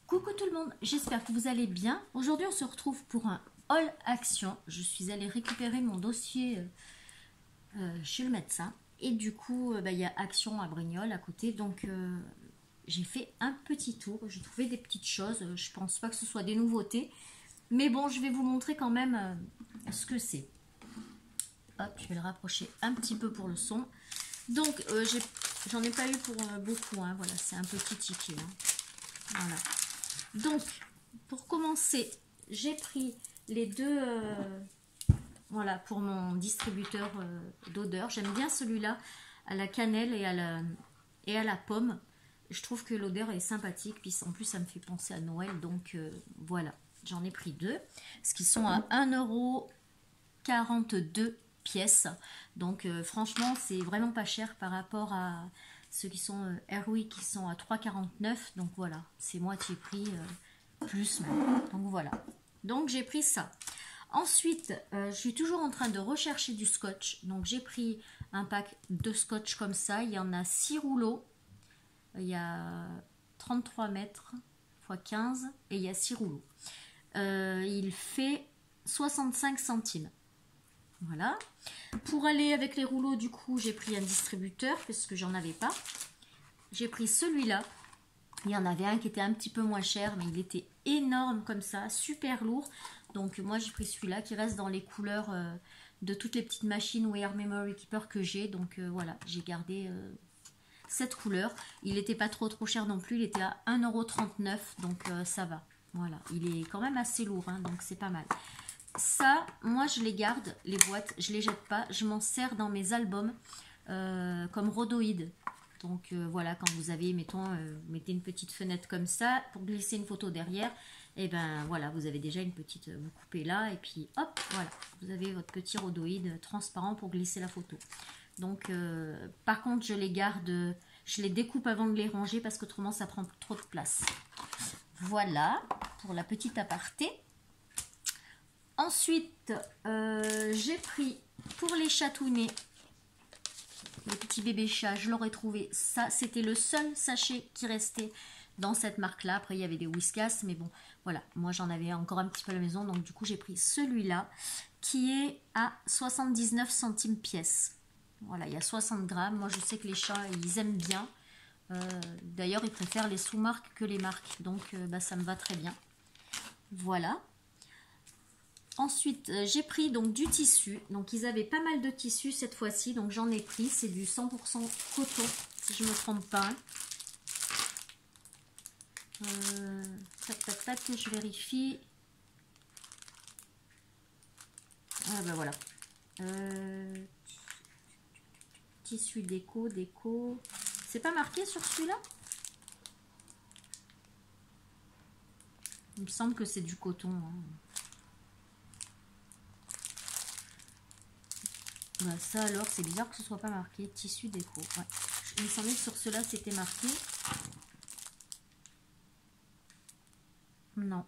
Coucou tout le monde, j'espère que vous allez bien. Aujourd'hui on se retrouve pour un haul action. Je suis allée récupérer mon dossier chez le médecin. Et du coup, il y a Action à Brignoles à côté. Donc j'ai fait un petit tour. J'ai trouvé des petites choses. Je pense pas que ce soit des nouveautés. Mais bon, je vais vous montrer quand même ce que c'est. Hop, je vais le rapprocher un petit peu pour le son. Donc j'en ai pas eu pour beaucoup. Hein. Voilà, c'est un petit ticket. Hein. Voilà. Donc, pour commencer, j'ai pris les deux, voilà, pour mon distributeur d'odeur. J'aime bien celui-là à la cannelle et à la pomme. Je trouve que l'odeur est sympathique, puis en plus ça me fait penser à Noël, donc voilà. J'en ai pris deux, ce qui sont à 1,42 € pièces. Donc franchement, c'est vraiment pas cher par rapport à ceux qui sont Airwick qui sont à 3,49 €. Donc voilà, c'est moitié prix plus même. Donc voilà. Donc j'ai pris ça. Ensuite, je suis toujours en train de rechercher du scotch. Donc j'ai pris un pack de scotch comme ça. Il y en a 6 rouleaux. Il y a 33 mètres x 15 et il y a 6 rouleaux. Il fait 65 centimes. Voilà. Pour aller avec les rouleaux, du coup, j'ai pris un distributeur parce que j'en avais pas. J'ai pris celui-là. Il y en avait un qui était un petit peu moins cher, mais il était énorme comme ça, super lourd. Donc moi, j'ai pris celui-là qui reste dans les couleurs de toutes les petites machines Wear Memory Keeper que j'ai. Donc voilà, j'ai gardé cette couleur. Il n'était pas trop cher non plus. Il était à 1,39 €, donc ça va. Voilà, il est quand même assez lourd, hein, donc c'est pas mal. Ça, moi je les garde, les boîtes, je les jette pas, je m'en sers dans mes albums comme rhodoïde. Donc voilà, quand vous avez, mettons, mettez une petite fenêtre comme ça pour glisser une photo derrière, et ben voilà, vous avez déjà une petite, vous coupez là, et puis hop, voilà, vous avez votre petit rhodoïde transparent pour glisser la photo. Donc par contre, je les garde, je les découpe avant de les ranger parce qu'autrement ça prend trop de place. Voilà pour la petite aparté. Ensuite, j'ai pris pour les chatouner, les petits bébés chats, je l'aurais trouvé. Ça, c'était le seul sachet qui restait dans cette marque-là. Après, il y avait des Whiskas, mais bon, voilà. Moi, j'en avais encore un petit peu à la maison, donc du coup, j'ai pris celui-là qui est à 79 centimes pièce. Voilà, il y a 60 grammes. Moi, je sais que les chats, ils aiment bien. D'ailleurs, ils préfèrent les sous-marques que les marques, donc ça me va très bien. Voilà. Ensuite, j'ai pris donc du tissu. Donc, ils avaient pas mal de tissu cette fois-ci. Donc, j'en ai pris. C'est du 100% coton, si je ne me trompe pas. Tac, tac, tac, je vérifie. Ah, ben voilà. Tissu déco. C'est pas marqué sur celui-là? Il me semble que c'est du coton. Hein. Bah ça alors, c'est bizarre que ce soit pas marqué. Tissu déco. Ouais. Il me semblait que sur cela c'était marqué. Non.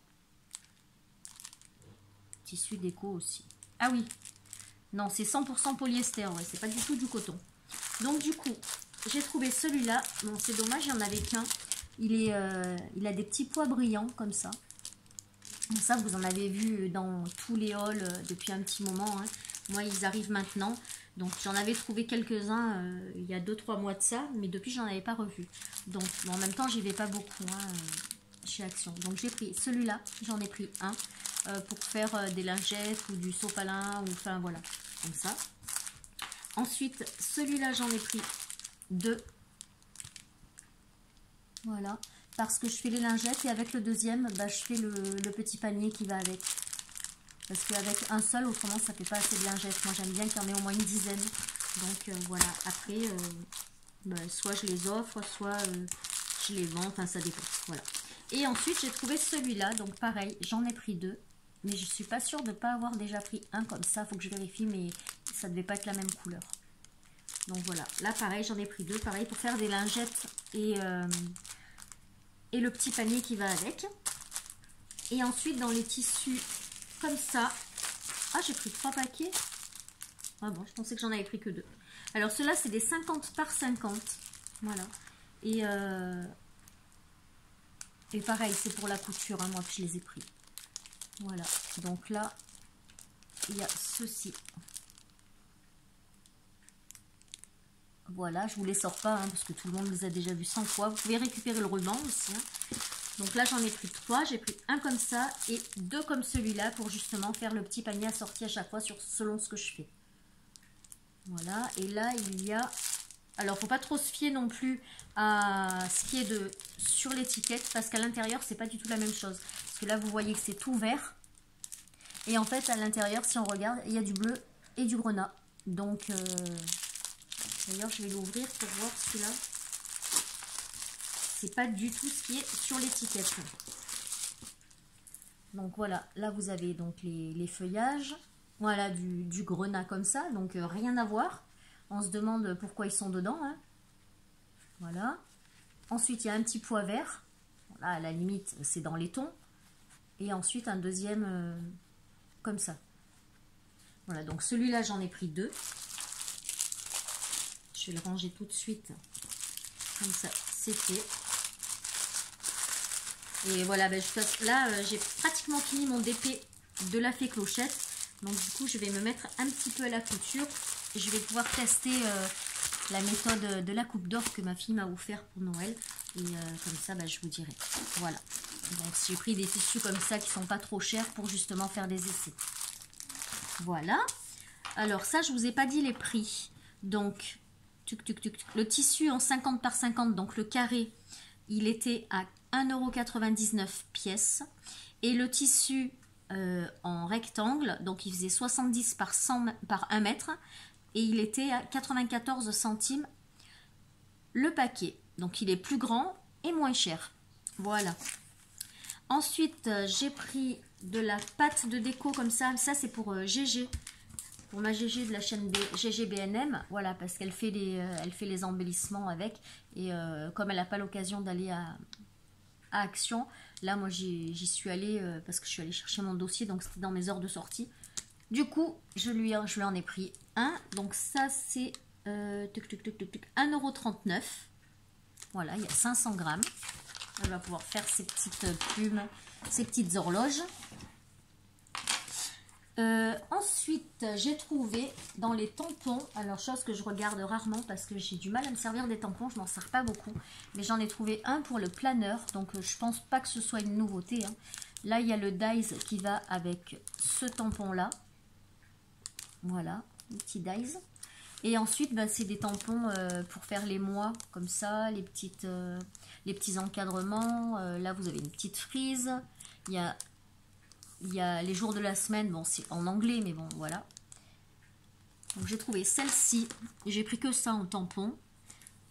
Tissu déco aussi. Ah oui. Non, c'est 100% polyester. Ouais, c'est pas du tout du coton. Donc du coup, j'ai trouvé celui-là. Bon, c'est dommage, il n'y en avait qu'un. Il a des petits pois brillants comme ça. Ça, vous en avez vu dans tous les hauls depuis un petit moment. Hein. Moi, ils arrivent maintenant. Donc, j'en avais trouvé quelques-uns il y a 2-3 mois de ça. Mais depuis, j'en avais pas revu. Donc, bon, en même temps, j'y vais pas beaucoup chez Action. Donc, j'ai pris celui-là. J'en ai pris un pour faire des lingettes ou du sopalin. Ou, enfin, voilà. Comme ça. Ensuite, celui-là, j'en ai pris 2. Voilà. Parce que je fais les lingettes et avec le deuxième, je fais le petit panier qui va avec. Parce qu'avec un seul, autrement, ça fait pas assez de lingettes. Moi, j'aime bien qu'il y en ait au moins une dizaine. Donc, voilà. Après, soit je les offre, soit je les vends. Enfin, ça dépend. Voilà. Et ensuite, j'ai trouvé celui-là. Donc, pareil, j'en ai pris 2. Mais je suis pas sûre de ne pas avoir déjà pris un comme ça. Il faut que je vérifie, mais ça devait pas être la même couleur. Donc, voilà. Là, pareil, j'en ai pris 2. Pareil, pour faire des lingettes et le petit panier qui va avec. Et ensuite, dans les tissus comme ça. Ah, j'ai pris 3 paquets. Ah bon, je pensais que j'en avais pris que 2. Alors, ceux-là, c'est des 50 par 50. Voilà. Et Et pareil, c'est pour la couture, hein, moi que je les ai pris. Voilà, donc là, il y a ceci. Voilà, je vous les sors pas, hein, parce que tout le monde les a déjà vus 100 fois. Vous pouvez récupérer le ruban aussi. Hein. Donc là, j'en ai pris 3. J'ai pris un comme ça et 2 comme celui-là pour justement faire le petit panier assorti à chaque fois selon ce que je fais. Voilà, et là, il y a... Alors, faut pas trop se fier non plus à ce qui est sur l'étiquette, parce qu'à l'intérieur, c'est pas du tout la même chose. Parce que là, vous voyez que c'est tout vert. Et en fait, à l'intérieur, si on regarde, il y a du bleu et du grenat. Donc, d'ailleurs, je vais l'ouvrir pour voir celui-là. C'est pas du tout ce qui est sur l'étiquette. Donc voilà, là vous avez donc les feuillages. Voilà, du grenat comme ça, donc rien à voir. On se demande pourquoi ils sont dedans. Hein. Voilà. Ensuite, il y a un petit pois vert. Là, à la limite, c'est dans les tons. Et ensuite, un deuxième comme ça. Voilà, donc celui-là, j'en ai pris 2. Je vais le ranger tout de suite. Comme ça, c'est fait. Et voilà, ben, là, j'ai pratiquement fini mon DP de la fée Clochette. Donc, du coup, je vais me mettre un petit peu à la couture. Et je vais pouvoir tester la méthode de la coupe d'or que ma fille m'a offert pour Noël. Et comme ça, ben, je vous dirai. Voilà. Donc, j'ai pris des tissus comme ça qui sont pas trop chers pour justement faire des essais. Voilà. Alors, ça, je vous ai pas dit les prix. Donc, le tissu en 50 par 50, donc le carré, il était à 1,99 € pièce. Et le tissu en rectangle, donc il faisait 70 par 1 mètre. Et il était à 94 centimes le paquet. Donc il est plus grand et moins cher. Voilà. Ensuite, j'ai pris de la pâte de déco comme ça. Ça, c'est pour GG. Pour ma GG de la chaîne GG BNM. Voilà, parce qu'elle fait les embellissements avec. Et comme elle n'a pas l'occasion d'aller à Action, là, moi, j'y suis allée parce que je suis allée chercher mon dossier. Donc, c'était dans mes heures de sortie. Du coup, je lui en ai pris un. Donc, ça, c'est 1,39 €. Voilà, il y a 500 grammes. Elle va pouvoir faire ses petites plumes, ses petites horloges. Ensuite, j'ai trouvé dans les tampons, alors chose que je regarde rarement parce que j'ai du mal à me servir des tampons, je m'en sers pas beaucoup, mais j'en ai trouvé un pour le planeur, donc je pense pas que ce soit une nouveauté. Hein. Là, il y a le Dies qui va avec ce tampon-là. Voilà, le petit Dies. Et ensuite, bah, c'est des tampons pour faire les mois, comme ça, les petits encadrements. Là, vous avez une petite frise. Il y a les jours de la semaine, bon, c'est en anglais, mais bon, voilà. Donc, j'ai trouvé celle-ci. J'ai pris que ça en tampon.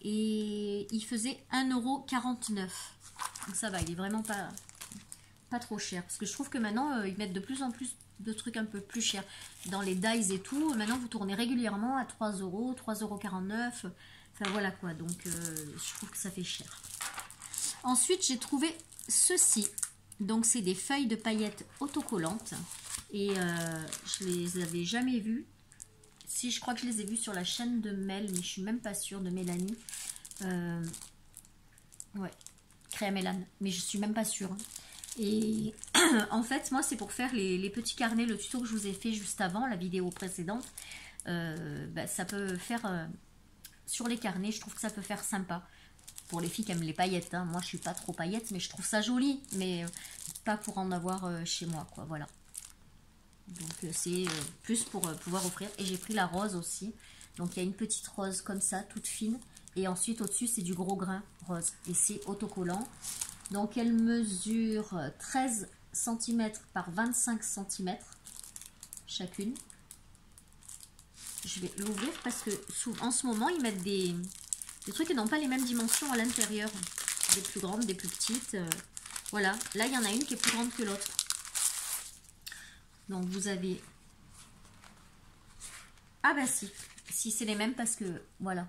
Et il faisait 1,49 €. Donc, ça va, il est vraiment pas trop cher. Parce que je trouve que maintenant, ils mettent de plus en plus de trucs un peu plus chers. Dans les Dies et tout, maintenant, vous tournez régulièrement à 3 €, 3,49 €. Enfin, voilà quoi. Donc, je trouve que ça fait cher. Ensuite, j'ai trouvé ceci. Donc, c'est des feuilles de paillettes autocollantes. Et je les avais jamais vues. Si, je crois que je les ai vues sur la chaîne de Mel, mais je suis même pas sûre, de Mélanie. Ouais, Créa Mélane, mais je suis même pas sûre. Et en fait, moi, c'est pour faire les petits carnets, le tuto que je vous ai fait juste avant, la vidéo précédente. Bah, ça peut faire sur les carnets, je trouve que ça peut faire sympa. Pour les filles qui aiment les paillettes, hein. Moi je suis pas trop paillettes, mais je trouve ça joli, mais pas pour en avoir chez moi, quoi, voilà. Donc c'est plus pour pouvoir offrir. Et j'ai pris la rose aussi, donc il y a une petite rose comme ça, toute fine, et ensuite au-dessus c'est du gros grain rose, et c'est autocollant. Donc elle mesure 13 cm par 25 cm chacune. Je vais l'ouvrir parce que en ce moment ils mettent des trucs qui n'ont pas les mêmes dimensions à l'intérieur. Des plus grandes, des plus petites. Voilà. Là, il y en a une qui est plus grande que l'autre. Donc, vous avez... Ah ben si. Si, c'est les mêmes parce que, voilà.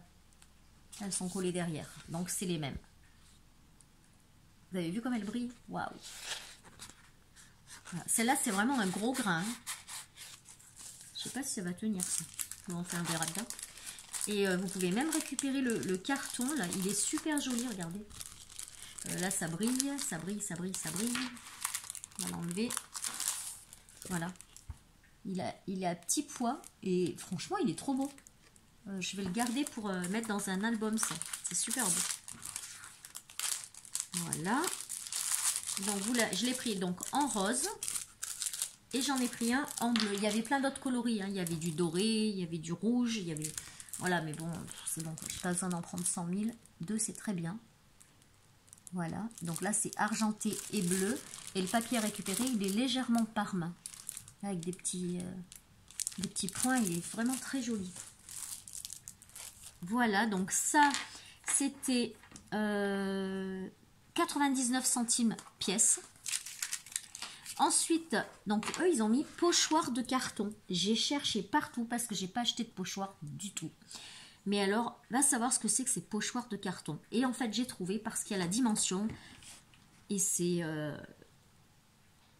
Elles sont collées derrière. Donc, c'est les mêmes. Vous avez vu comme elles brillent? Waouh. Voilà. Celle-là, c'est vraiment un gros grain. Je sais pas si ça va tenir. Bon, on verra bien. Et vous pouvez même récupérer le carton, là. Il est super joli, regardez. Là, ça brille, ça brille, ça brille, ça brille. On va l'enlever. Voilà. Il est à petit poids et franchement, il est trop beau. Je vais le garder pour mettre dans un album, ça. C'est super beau. Voilà. Donc, je l'ai pris donc en rose. Et j'en ai pris un en bleu. Il y avait plein d'autres coloris. Hein. Il y avait du doré, il y avait du rouge. Il y avait... Voilà, mais bon, c'est bon. Je n'ai pas besoin d'en prendre 100 000. Deux, c'est très bien. Voilà. Donc là, c'est argenté et bleu. Et le papier récupéré, il est légèrement parmin. Avec des petits points. Il est vraiment très joli. Voilà. Donc ça, c'était 99 centimes pièce. Ensuite, donc eux, ils ont mis pochoir de carton. J'ai cherché partout parce que j'ai pas acheté de pochoir du tout. Mais alors, va savoir ce que c'est pochoir de carton. Et en fait, j'ai trouvé parce qu'il y a la dimension. Et c'est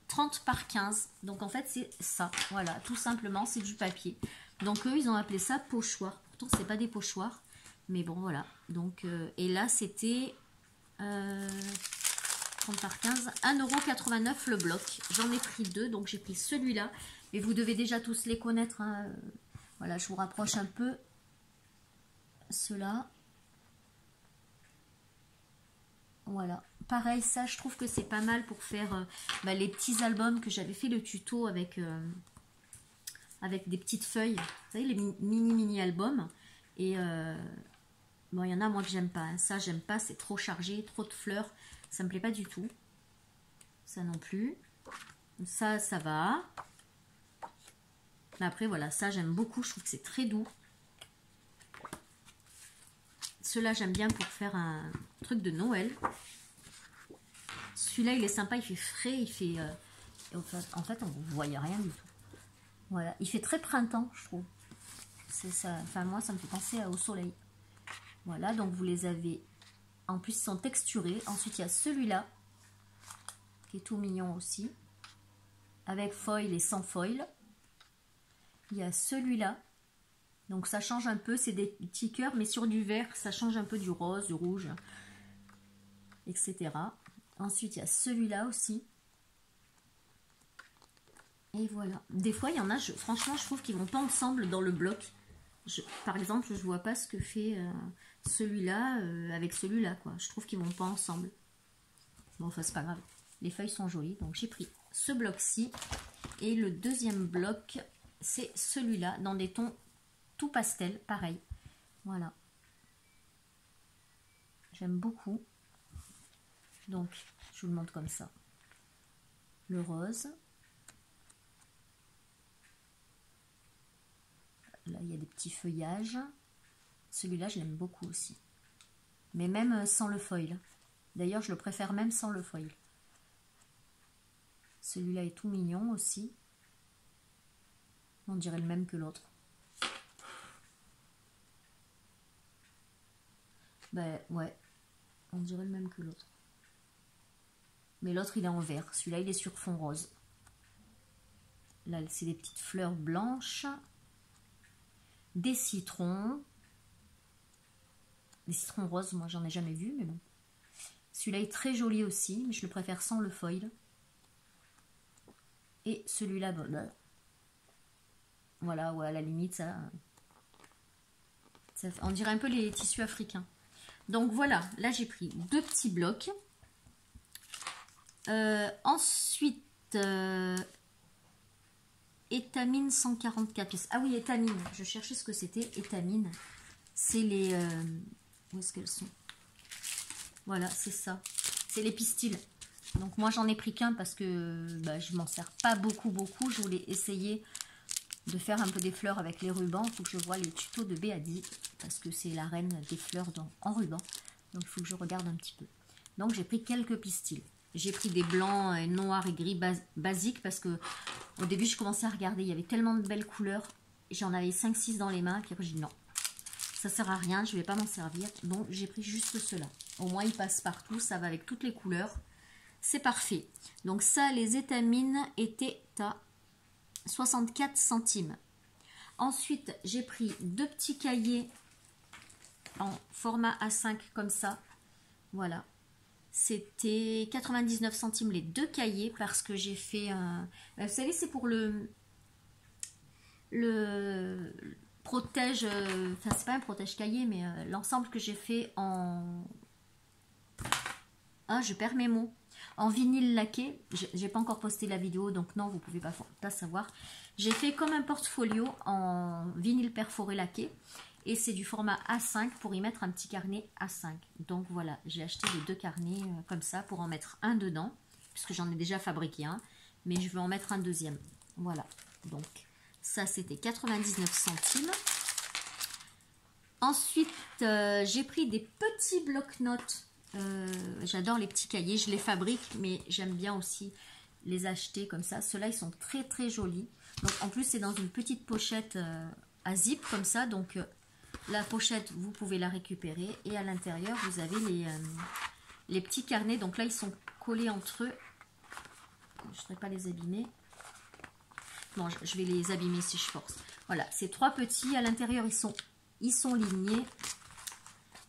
30 par 15. Donc en fait, c'est ça. Voilà, tout simplement, c'est du papier. Donc eux, ils ont appelé ça pochoir. Pourtant, c'est pas des pochoirs. Mais bon, voilà. Donc, et là, c'était... 30 par 15, 1,89 € le bloc. J'en ai pris deux, donc j'ai pris celui-là. Mais vous devez déjà tous les connaître. Hein. Voilà, je vous rapproche un peu. Ceux-là. Voilà. Pareil, ça, je trouve que c'est pas mal pour faire les petits albums que j'avais fait le tuto avec des petites feuilles. Vous savez, les mini albums. Et bon, il y en a, moi, que j'aime pas. Hein. Ça, j'aime pas. C'est trop chargé, trop de fleurs. Ça me plaît pas du tout. Ça non plus. Ça, ça va. Mais après, voilà, ça, j'aime beaucoup. Je trouve que c'est très doux. Ceux-là, j'aime bien pour faire un truc de Noël. Celui-là, il est sympa. Il fait frais. Il fait... en fait, on ne voit rien du tout. Voilà. Il fait très printemps, je trouve. C'est ça. Enfin, moi, ça me fait penser au soleil. Voilà. Donc, vous les avez... En plus, ils sont texturés. Ensuite, il y a celui-là, qui est tout mignon aussi, avec foil et sans foil. Il y a celui-là. Donc, ça change un peu. C'est des petits cœurs, mais sur du vert, ça change un peu du rose, du rouge, etc. Ensuite, il y a celui-là aussi. Et voilà. Des fois, il y en a, franchement, je trouve qu'ils vont pas ensemble dans le bloc. Par exemple, je vois pas ce que fait celui-là avec celui-là, quoi. Je trouve qu'ils vont pas ensemble. Bon, enfin, c'est pas grave. Les feuilles sont jolies. Donc, j'ai pris ce bloc-ci. Et le deuxième bloc, c'est celui-là, dans des tons tout pastel, pareil. Voilà. J'aime beaucoup. Donc, je vous le montre comme ça. Le rose. Là, il y a des petits feuillages. Celui-là, je l'aime beaucoup aussi. Mais même sans le foil. D'ailleurs, je le préfère même sans le foil. Celui-là est tout mignon aussi. On dirait le même que l'autre. Ben ouais, on dirait le même que l'autre. Mais l'autre, il est en vert. Celui-là, il est sur fond rose. Là, c'est des petites fleurs blanches. Des citrons. Des citrons roses, moi, j'en ai jamais vu, mais bon. Celui-là est très joli aussi, mais je le préfère sans le foil. Et celui-là, voilà, ouais, à la limite, ça, on dirait un peu les tissus africains. Donc voilà, là j'ai pris deux petits blocs. Ensuite, étamine 144 pièces. Ah oui, étamine, je cherchais ce que c'était, étamine. C'est les... où est-ce qu'elles sont? Voilà, c'est ça. C'est les pistils. Donc moi j'en ai pris qu'un parce que je m'en sers pas beaucoup. Je voulais essayer de faire un peu des fleurs avec les rubans. Il faut que je voie les tutos de Béadi parce que c'est la reine des fleurs en ruban. Donc il faut que je regarde un petit peu. Donc j'ai pris quelques pistils. J'ai pris des blancs, noirs et gris basiques parce que au début je commençais à regarder. Il y avait tellement de belles couleurs. J'en avais 5-6 dans les mains. Puis après j'ai dit non, ça sert à rien, je vais pas m'en servir. Donc j'ai pris juste ceux-là. Au moins ils passent partout, ça va avec toutes les couleurs. C'est parfait. Donc ça, les étamines étaient à 64 centimes. Ensuite, j'ai pris deux petits cahiers en format A5 comme ça. Voilà. c'était 99 centimes les 2 cahiers parce que j'ai fait un... Vous savez, c'est pour le protège... Enfin, c'est pas un protège cahier, mais l'ensemble que j'ai fait en... Ah, je perds mes mots. En vinyle laqué. J'ai pas encore posté la vidéo, donc non, vous pouvez pas savoir. J'ai fait comme un portfolio en vinyle perforé laqué. Et c'est du format A5 pour y mettre un petit carnet A5. Donc voilà, j'ai acheté les 2 carnets comme ça pour en mettre un dedans. Puisque j'en ai déjà fabriqué un. Mais je vais en mettre un deuxième. Voilà. Donc ça c'était 99 centimes. Ensuite, j'ai pris des petits blocs-notes. J'adore les petits cahiers. Je les fabrique, mais j'aime bien aussi les acheter comme ça. Ceux-là, ils sont très très jolis. Donc en plus, c'est dans une petite pochette à zip comme ça. Donc... la pochette, vous pouvez la récupérer. Et à l'intérieur, vous avez les petits carnets. Donc là, ils sont collés entre eux. Je ne voudrais pas les abîmer. Non, je vais les abîmer si je force. Voilà, ces 3 petits. À l'intérieur, ils sont lignés.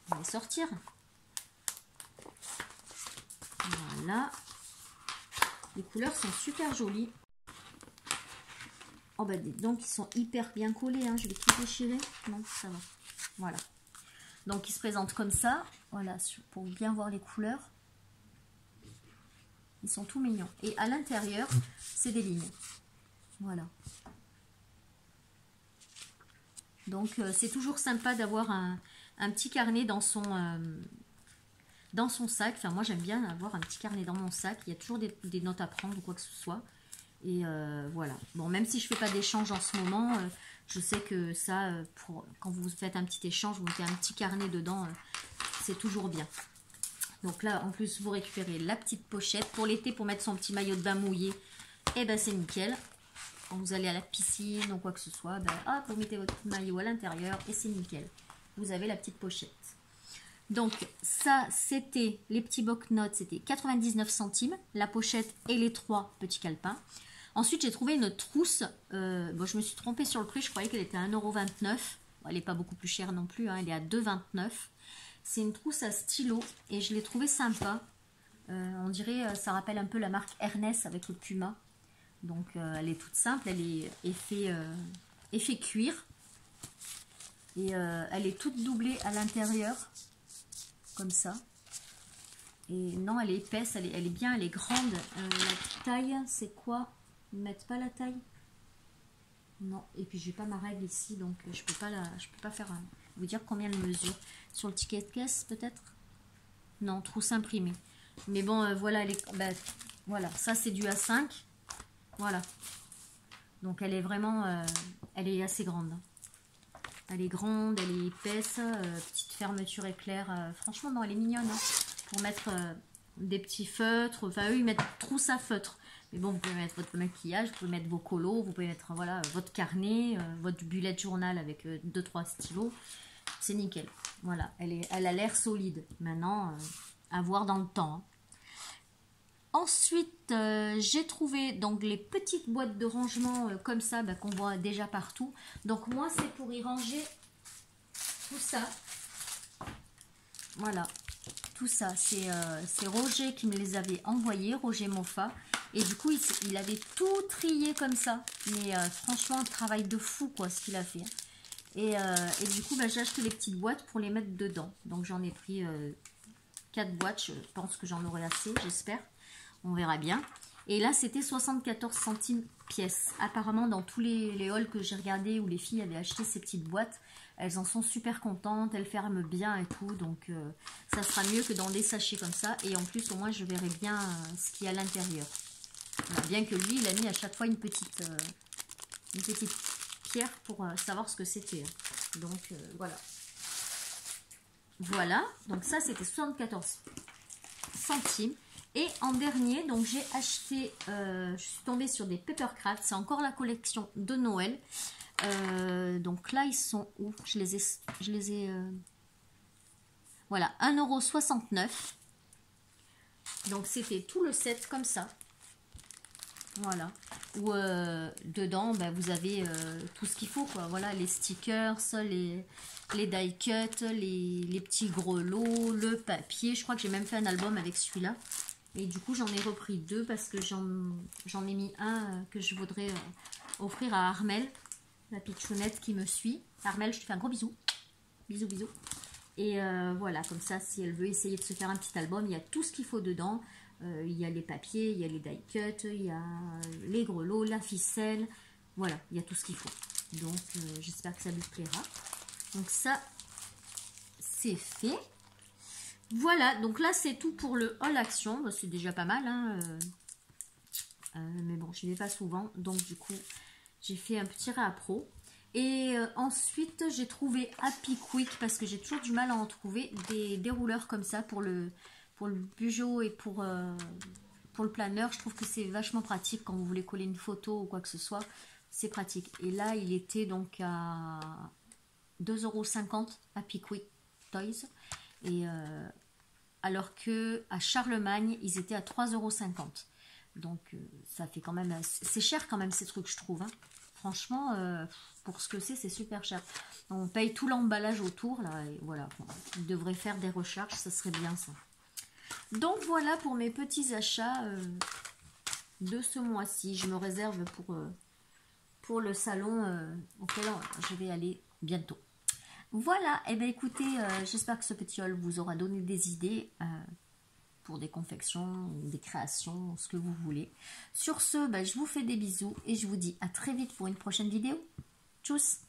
On va les sortir. Voilà. Les couleurs sont super jolies. Oh bah, donc, ils sont hyper bien collés. Hein. Je vais tout déchirer. Non, ça va. Voilà. Donc, ils se présentent comme ça. Voilà, pour bien voir les couleurs. Ils sont tout mignons. Et à l'intérieur, c'est des lignes. Voilà. Donc, c'est toujours sympa d'avoir un petit carnet dans son sac. Enfin, moi, j'aime bien avoir un petit carnet dans mon sac. Il y a toujours des notes à prendre ou quoi que ce soit. Et voilà. Bon, même si je ne fais pas d'échange en ce moment, je sais que ça, quand vous faites un petit échange, vous mettez un petit carnet dedans, c'est toujours bien. Donc là, en plus, vous récupérez la petite pochette. Pour l'été, pour mettre son petit maillot de bain mouillé, et ben c'est nickel. Quand vous allez à la piscine ou quoi que ce soit, ben, hop, vous mettez votre maillot à l'intérieur et c'est nickel. Vous avez la petite pochette. Donc ça, c'était les petits blocs-notes, c'était 99 centimes, la pochette et les 3 petits calepins. Ensuite, j'ai trouvé une trousse. Bon, je me suis trompée sur le prix, je croyais qu'elle était à 1,29 €. Bon, elle n'est pas beaucoup plus chère non plus, hein, elle est à 2,29 €. C'est une trousse à stylo et je l'ai trouvée sympa. On dirait, ça rappelle un peu la marque Ernest avec le Puma. Donc, elle est toute simple, elle est effet cuir. Et elle est toute doublée à l'intérieur, comme ça. Et non, elle est épaisse, elle est bien, elle est grande. La taille, c'est quoi? Ils ne mettent pas la taille? Non, et puis j'ai pas ma règle ici, donc je peux pas faire vous dire combien elle mesure. Sur le ticket de caisse, peut-être? Non, trousse imprimée. Mais bon, voilà, voilà, ça c'est du A5. Voilà. Donc elle est vraiment, elle est assez grande. Elle est grande, elle est épaisse, petite fermeture éclair. Franchement, non, elle est mignonne. Hein, pour mettre des petits feutres. Enfin, eux, ils mettent trousse à feutre. Mais bon, vous pouvez mettre votre maquillage, vous pouvez mettre vos colos, vous pouvez mettre voilà, votre carnet, votre bullet journal avec 2-3 stylos. C'est nickel. Voilà, elle a l'air solide. Maintenant, à voir dans le temps. Hein. Ensuite, j'ai trouvé donc les petites boîtes de rangement comme ça qu'on voit déjà partout. Donc moi, c'est pour y ranger tout ça. Voilà, tout ça. C'est Roger qui me les avait envoyés, Roger Moffat. Et du coup, il avait tout trié comme ça. Mais franchement, un travail de fou, quoi, ce qu'il a fait. Et du coup, j'ai acheté les petites boîtes pour les mettre dedans. Donc j'en ai pris 4 boîtes. Je pense que j'en aurai assez, j'espère. On verra bien. Et là, c'était 74 centimes pièce. Apparemment, dans tous les hauls que j'ai regardé où les filles avaient acheté ces petites boîtes, elles en sont super contentes. Elles ferment bien et tout. Donc, ça sera mieux que dans des sachets comme ça. Et en plus, au moins, je verrai bien ce qu'il y a à l'intérieur. Voilà, bien que lui, il a mis à chaque fois une petite pierre pour savoir ce que c'était. Donc, voilà. Voilà. Donc, ça, c'était 74 centimes. Et en dernier, donc j'ai acheté, je suis tombée sur des Papercraft, c'est encore la collection de Noël. Donc là, ils sont où? Je les ai voilà, 1,69 €. Donc c'était tout le set comme ça. Voilà. où dedans bah, vous avez tout ce qu'il faut quoi. Voilà, les stickers, les die cuts, les petits grelots, le papier. Je crois que j'ai même fait un album avec celui-là. Et du coup j'en ai repris 2 parce que j'en ai mis un que je voudrais offrir à Armelle, la pitchounette qui me suit. Armelle, je te fais un gros bisou. Bisous, bisous. Et voilà, comme ça, si elle veut essayer de se faire un petit album, il y a tout ce qu'il faut dedans. Il y a les papiers, il y a les die cuts, il y a les grelots, la ficelle. Voilà, il y a tout ce qu'il faut. Donc, j'espère que ça lui plaira. Donc ça, c'est fait. Voilà, donc là, c'est tout pour le haul action. C'est déjà pas mal, hein. Mais bon, je n'y vais pas souvent. Donc, du coup, j'ai fait un petit réappro. Et ensuite, j'ai trouvé Happy Quick parce que j'ai toujours du mal à en trouver des dérouleurs comme ça pour le Bujo et pour le planeur. Je trouve que c'est vachement pratique quand vous voulez coller une photo ou quoi que ce soit. C'est pratique. Et là, il était donc à 2,50 € Happy Quick Toys. Et alors que à Charlemagne, ils étaient à 3,50 €. Donc, ça fait quand même... C'est cher quand même ces trucs, je trouve. Hein. Franchement, pour ce que c'est super cher. On paye tout l'emballage autour, là, et voilà. On devrait faire des recharges, ça serait bien ça. Donc voilà pour mes petits achats de ce mois-ci. Je me réserve pour le salon auquel je vais aller bientôt. Voilà, et bien écoutez, j'espère que ce petit haul vous aura donné des idées pour des confections, des créations, ce que vous voulez. Sur ce, je vous fais des bisous et je vous dis à très vite pour une prochaine vidéo. Tchuss!